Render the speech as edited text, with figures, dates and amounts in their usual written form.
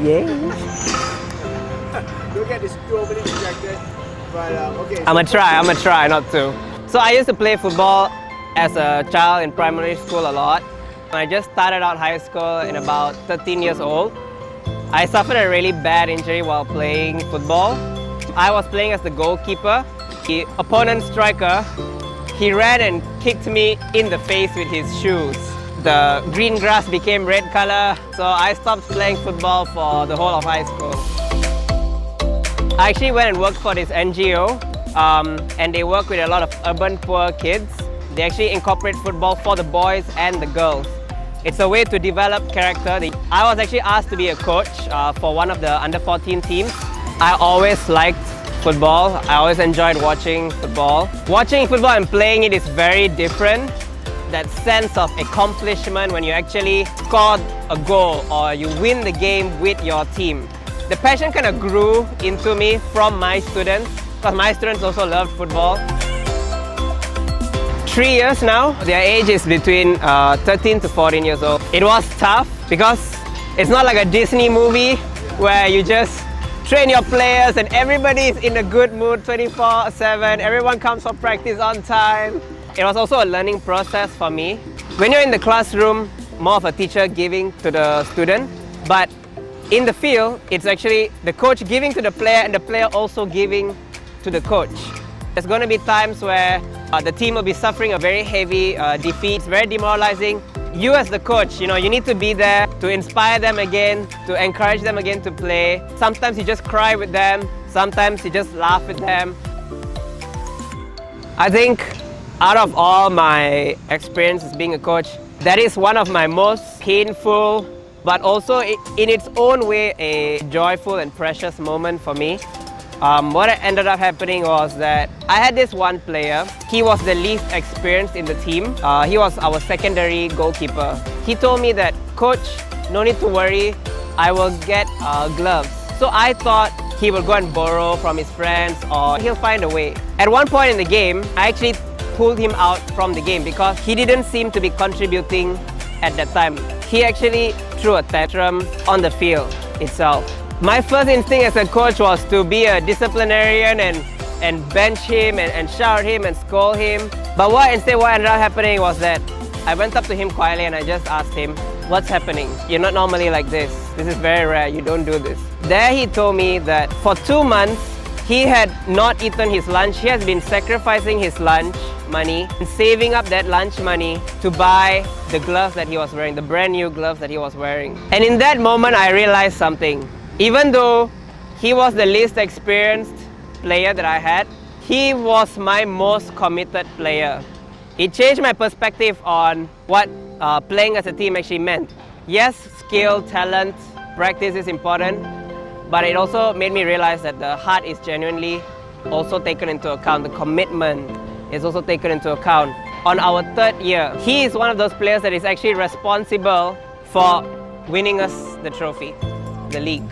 Yeah. Don't get this too overly distracted. But okay. I'ma try not to. So I used to play football as a child in primary school a lot. I just started out high school in about 13 years old. I suffered a really bad injury while playing football. I was playing as the goalkeeper. The opponent striker, he ran and kicked me in the face with his shoes. The green grass became red color, so I stopped playing football for the whole of high school. I actually went and worked for this NGO, and they work with a lot of urban poor kids. They actually incorporate football for the boys and the girls. It's a way to develop character. I was actually asked to be a coach for one of the under 14 teams. I always liked football. I always enjoyed watching football. Watching football and playing it is very different. That sense of accomplishment when you actually score a goal or you win the game with your team. The passion kind of grew into me from my students, because my students also loved football. 3 years now. Their age is between 13 to 14 years old. It was tough because it's not like a Disney movie where you just train your players and everybody is in a good mood 24/7. Everyone comes for practice on time. It was also a learning process for me. When you're in the classroom, more of a teacher giving to the student, but in the field, it's actually the coach giving to the player and the player also giving to the coach. There's going to be times where the team will be suffering a very heavy defeat. It's very demoralizing. You as the coach, you need to be there to inspire them again, to encourage them again to play. Sometimes you just cry with them. Sometimes you just laugh with them. I think out of all my experiences being a coach, that is one of my most painful, but also in its own way, a joyful and precious moment for me. What ended up happening was that I had this one player. He was the least experienced in the team. He was our secondary goalkeeper. He told me that, "Coach, no need to worry, I will get gloves." So I thought he will go and borrow from his friends or he'll find a way. At one point in the game, I actually pulled him out from the game because he didn't seem to be contributing at that time. He actually threw a tantrum on the field itself. My first instinct as a coach was to be a disciplinarian and bench him and shout him and scold him. But what ended up happening was that I went up to him quietly and I just asked him, "What's happening? You're not normally like this. This is very rare. You don't do this." There he told me that for 2 months, he had not eaten his lunch. He has been sacrificing his lunch money and saving up that lunch money to buy the gloves that he was wearing, the brand new gloves that he was wearing. And in that moment, I realized something. Even though he was the least experienced player that I had, he was my most committed player. It changed my perspective on what playing as a team actually meant. Yes, skill, talent, practice is important, but it also made me realize that the heart is genuinely also taken into account. The commitment is also taken into account. On our 3rd year, he is one of those players that is actually responsible for winning us the trophy, the league.